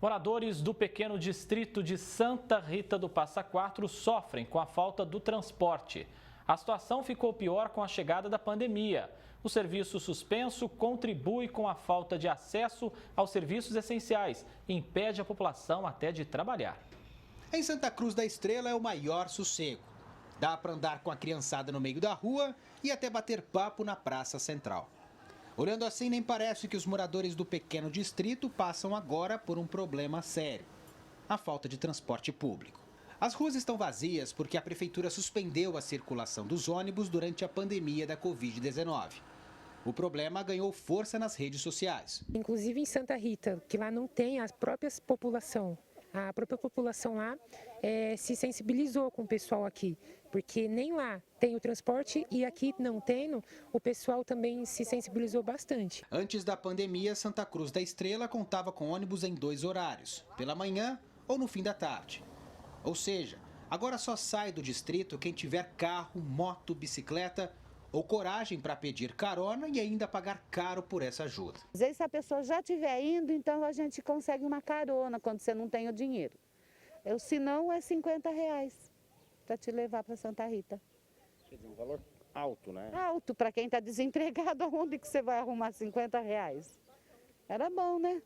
Moradores do pequeno distrito de Santa Rita do Passa Quatro sofrem com a falta do transporte. A situação ficou pior com a chegada da pandemia. O serviço suspenso contribui com a falta de acesso aos serviços essenciais e impede a população até de trabalhar. Em Santa Cruz da Estrela é o maior sossego. Dá para andar com a criançada no meio da rua e até bater papo na praça central. Olhando assim, nem parece que os moradores do pequeno distrito passam agora por um problema sério: a falta de transporte público. As ruas estão vazias porque a prefeitura suspendeu a circulação dos ônibus durante a pandemia da Covid-19. O problema ganhou força nas redes sociais. Inclusive em Santa Rita, que lá não tem a própria população lá se sensibilizou com o pessoal aqui, porque nem lá tem o transporte e aqui não tendo, o pessoal também se sensibilizou bastante. Antes da pandemia, Santa Cruz da Estrela contava com ônibus em 2 horários, pela manhã ou no fim da tarde. Ou seja, agora só sai do distrito quem tiver carro, moto, bicicleta ou coragem para pedir carona e ainda pagar caro por essa ajuda. Às vezes, se a pessoa já estiver indo, então a gente consegue uma carona quando você não tem o dinheiro. Se não, é R$50 para te levar para Santa Rita. Quer dizer, um valor alto, né? Alto, para quem está desempregado, aonde que você vai arrumar R$50? Era bom, né?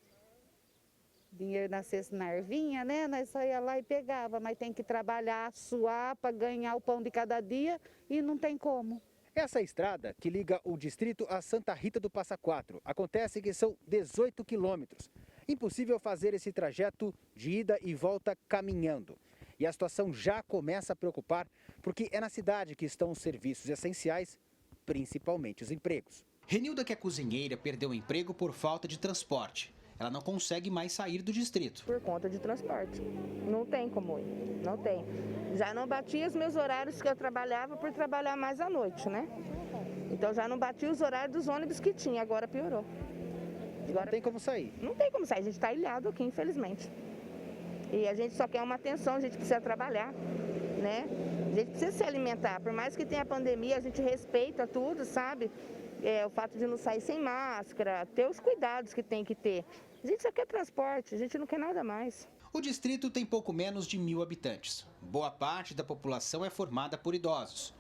Dinheiro nascesse na ervinha, né? Nós só ia lá e pegava, mas tem que trabalhar, suar para ganhar o pão de cada dia e não tem como. Essa estrada que liga o distrito a Santa Rita do Passa Quatro acontece que são 18 quilômetros. Impossível fazer esse trajeto de ida e volta caminhando. E a situação já começa a preocupar porque é na cidade que estão os serviços essenciais, principalmente os empregos. Renilda, que é cozinheira, perdeu o emprego por falta de transporte. Ela não consegue mais sair do distrito. Por conta de transporte. Não tem como ir, não tem. Já não batia os meus horários que eu trabalhava por trabalhar mais à noite, né? Então já não batia os horários dos ônibus que tinha, agora piorou. Agora não tem como sair? Não tem como sair, a gente está ilhado aqui, infelizmente. E a gente só quer uma atenção, a gente precisa trabalhar, né? A gente precisa se alimentar, por mais que tenha pandemia, a gente respeita tudo, sabe? O fato de não sair sem máscara, ter os cuidados que tem que ter. A gente só quer transporte, a gente não quer nada mais. O distrito tem pouco menos de 1.000 habitantes. Boa parte da população é formada por idosos.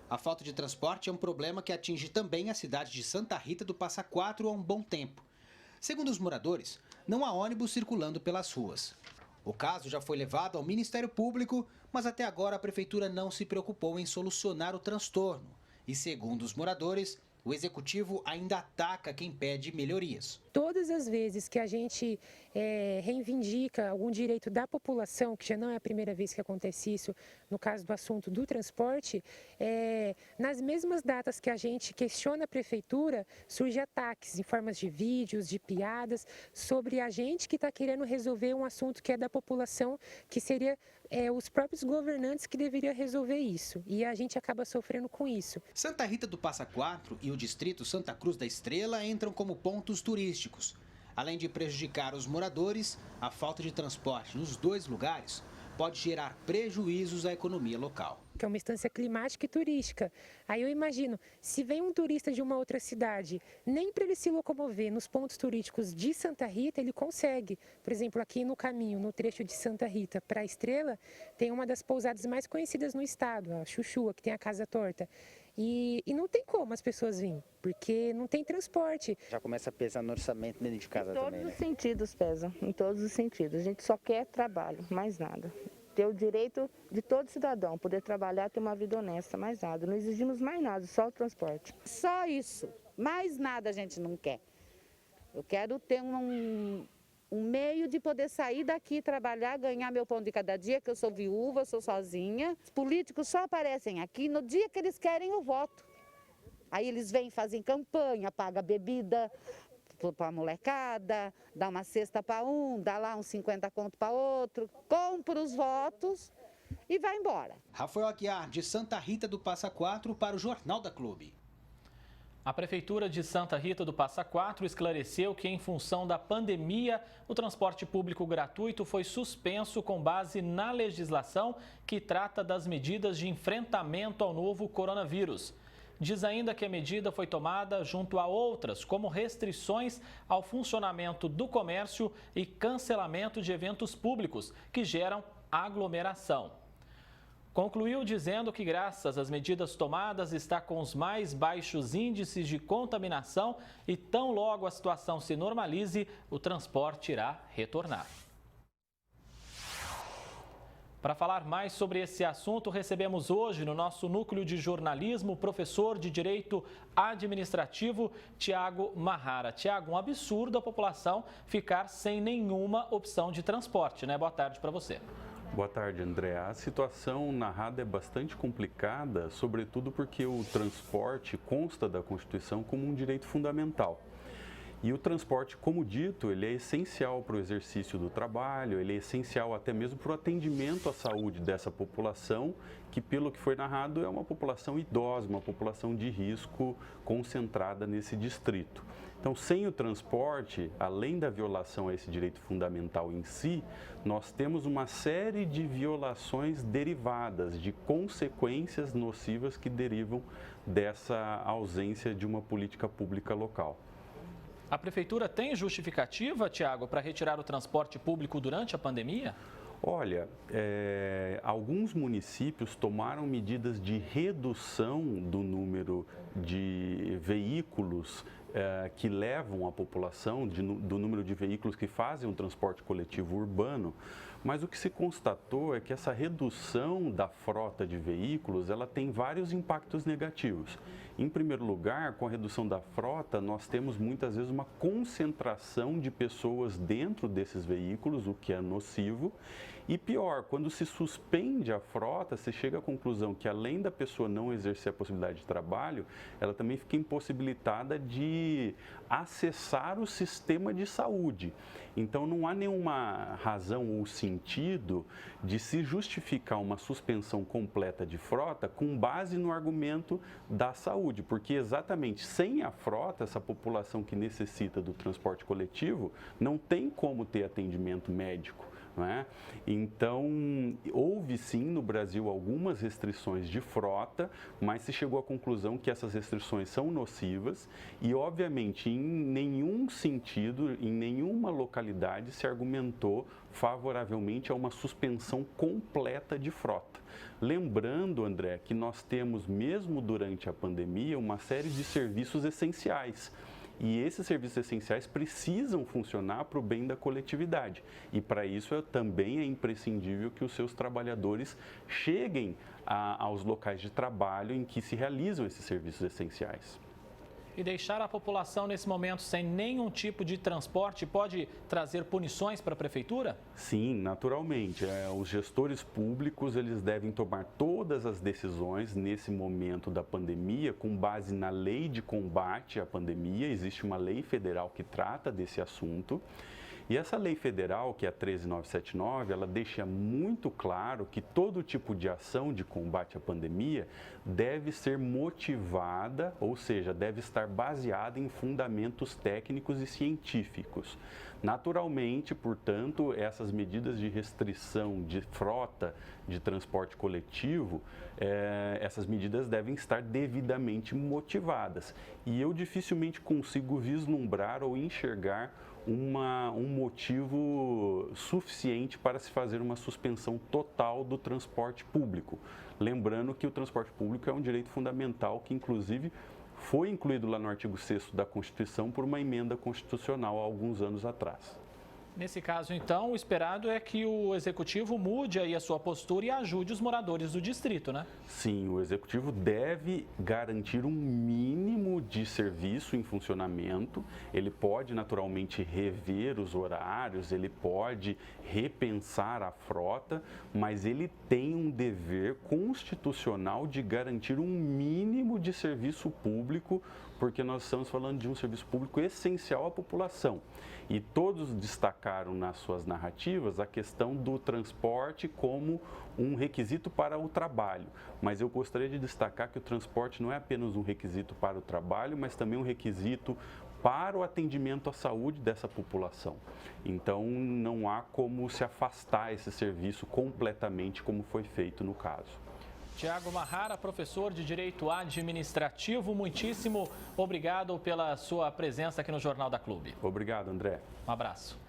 A falta de transporte é um problema que atinge também a cidade de Santa Rita do Passa Quatro há um bom tempo. Segundo os moradores, não há ônibus circulando pelas ruas. O caso já foi levado ao Ministério Público, mas até agora a prefeitura não se preocupou em solucionar o transtorno. E segundo os moradores, o executivo ainda ataca quem pede melhorias. Todas as vezes que a gente reivindica algum direito da população, que já não é a primeira vez que acontece isso, no caso do assunto do transporte, nas mesmas datas que a gente questiona a prefeitura, surgem ataques em formas de vídeos, de piadas, sobre a gente que está querendo resolver um assunto que é da população, que seria os próprios governantes que deveriam resolver isso. E a gente acaba sofrendo com isso. Santa Rita do Passa Quatro e o distrito Santa Cruz da Estrela entram como pontos turísticos. Além de prejudicar os moradores, a falta de transporte nos 2 lugares pode gerar prejuízos à economia local. Que é uma instância climática e turística. Aí eu imagino, se vem um turista de uma outra cidade, nem para ele se locomover nos pontos turísticos de Santa Rita, ele consegue. Por exemplo, aqui no caminho, no trecho de Santa Rita para a Estrela, tem uma das pousadas mais conhecidas no estado, a Chuchua, que tem a Casa Torta. E não tem como as pessoas virem, porque não tem transporte. Já começa a pesar no orçamento dentro de casa também, né? Em todos os sentidos pesam, em todos os sentidos. A gente só quer trabalho, mais nada. Ter o direito de todo cidadão, poder trabalhar, ter uma vida honesta, mais nada. Não exigimos mais nada, só o transporte. Só isso, mais nada a gente não quer. Eu quero ter um meio de poder sair daqui, trabalhar, ganhar meu pão de cada dia, que eu sou viúva, sou sozinha. Os políticos só aparecem aqui no dia que eles querem o voto. Aí eles vêm, fazem campanha, pagam bebida para a molecada, dá uma cesta para um, dá lá uns 50 conto para outro, compra os votos e vai embora. Rafael Aguiar, de Santa Rita do Passa Quatro, para o Jornal da Clube. A Prefeitura de Santa Rita do Passa Quatro esclareceu que, em função da pandemia, o transporte público gratuito foi suspenso com base na legislação que trata das medidas de enfrentamento ao novo coronavírus. diz ainda que a medida foi tomada junto a outras, como restrições ao funcionamento do comércio e cancelamento de eventos públicos que geram aglomeração. Concluiu dizendo que, graças às medidas tomadas, está com os mais baixos índices de contaminação e, tão logo a situação se normalize, o transporte irá retornar. Para falar mais sobre esse assunto, recebemos hoje no nosso núcleo de jornalismo o professor de Direito Administrativo, Tiago Marrara. Tiago, um absurdo a população ficar sem nenhuma opção de transporte, né? Boa tarde para você. Boa tarde, André. A situação narrada é bastante complicada, sobretudo porque o transporte consta da Constituição como um direito fundamental. E o transporte, como dito, ele é essencial para o exercício do trabalho, ele é essencial até mesmo para o atendimento à saúde dessa população, que, pelo que foi narrado, é uma população idosa, uma população de risco concentrada nesse distrito. Então, sem o transporte, além da violação a esse direito fundamental em si, nós temos uma série de violações derivadas, de consequências nocivas que derivam dessa ausência de uma política pública local. A Prefeitura tem justificativa, Tiago, para retirar o transporte público durante a pandemia? Olha, alguns municípios tomaram medidas de redução do número de veículos que levam a população, do número de veículos que fazem o transporte coletivo urbano, mas o que se constatou é que essa redução da frota de veículos, ela tem vários impactos negativos. Em primeiro lugar, com a redução da frota, nós temos muitas vezes uma concentração de pessoas dentro desses veículos, o que é nocivo. E pior, quando se suspende a frota, se chega à conclusão que, além da pessoa não exercer a possibilidade de trabalho, ela também fica impossibilitada de acessar o sistema de saúde. Então, não há nenhuma razão ou sentido de se justificar uma suspensão completa de frota com base no argumento da saúde, porque exatamente sem a frota, essa população que necessita do transporte coletivo não tem como ter atendimento médico. Então, houve sim no Brasil algumas restrições de frota, mas se chegou à conclusão que essas restrições são nocivas e, obviamente, em nenhum sentido, em nenhuma localidade se argumentou favoravelmente a uma suspensão completa de frota. Lembrando, André, que nós temos, mesmo durante a pandemia, uma série de serviços essenciais. E esses serviços essenciais precisam funcionar para o bem da coletividade. E para isso também é imprescindível que os seus trabalhadores cheguem aos locais de trabalho em que se realizam esses serviços essenciais. E deixar a população nesse momento sem nenhum tipo de transporte pode trazer punições para a Prefeitura? Sim, naturalmente. Os gestores públicos, eles devem tomar todas as decisões nesse momento da pandemia com base na lei de combate à pandemia. Existe uma lei federal que trata desse assunto. E essa lei federal, que é a 13979, ela deixa muito claro que todo tipo de ação de combate à pandemia deve ser motivada, ou seja, deve estar baseada em fundamentos técnicos e científicos. Naturalmente, portanto, essas medidas de restrição de frota de transporte coletivo, essas medidas devem estar devidamente motivadas. E eu dificilmente consigo vislumbrar ou enxergar um motivo suficiente para se fazer uma suspensão total do transporte público. Lembrando que o transporte público é um direito fundamental que, inclusive, foi incluído lá no artigo 6º da Constituição por uma emenda constitucional há alguns anos atrás. Nesse caso, então, o esperado é que o Executivo mude aí a sua postura e ajude os moradores do distrito, né? Sim, o Executivo deve garantir um mínimo de serviço em funcionamento. Ele pode, naturalmente, rever os horários, ele pode repensar a frota, mas ele tem um dever constitucional de garantir um mínimo de serviço público, porque nós estamos falando de um serviço público essencial à população. E todos destacaram nas suas narrativas a questão do transporte como um requisito para o trabalho. Mas eu gostaria de destacar que o transporte não é apenas um requisito para o trabalho, mas também um requisito para o atendimento à saúde dessa população. Então, não há como se afastar esse serviço completamente como foi feito no caso. Tiago Marrara, professor de Direito Administrativo, muitíssimo obrigado pela sua presença aqui no Jornal da Clube. Obrigado, André. Um abraço.